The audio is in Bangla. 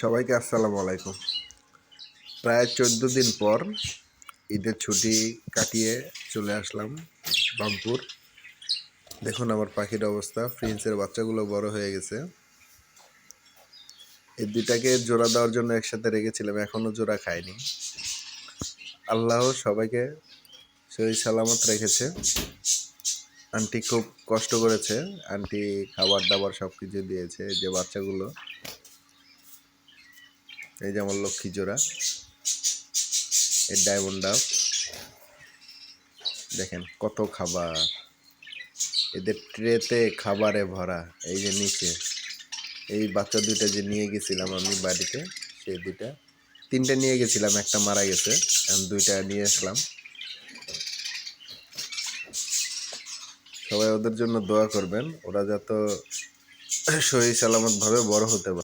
সবাইকে আসসালামু আলাইকুম। প্রায় 14 দিন পর ঈদের ছুটি কাটিয়ে চলে আসলাম রংপুর। দেখুন আমার পাখির অবস্থা, প্রিন্সের বাচ্চাগুলো বড় হয়ে গেছে। এই দুইটাকে জোড়া দেওয়ার জন্য একসাথে রেখেছিলাম, এখনো জোড়া খায়নি। আল্লাহ সবাইকে সহি সালামত রেখেছে। আন্টি খুব কষ্ট করেছে, আন্টি খাবার দাবার সব কিছু দিয়েছে। যে বাচ্চাগুলো, এই যে আমার লক্ষ্মী জোড়া, এই ডায়মন্ড ডাব, দেখেন কত খাবার, এদের ট্রেতে খাবারে ভরা। এই যে নিচে এই বাচ্চা দুইটা যে নিয়ে গেছিলাম আমি বাড়িতে, সেই দুইটা, তিনটা নিয়ে গেছিলাম, একটা মারা গেছে, এখন দুইটা নিয়ে আসলাম। সবাই ওদের জন্য দোয়া করবেন, ওরা যত সহি সালামত ভাবে বড় হতে পারে।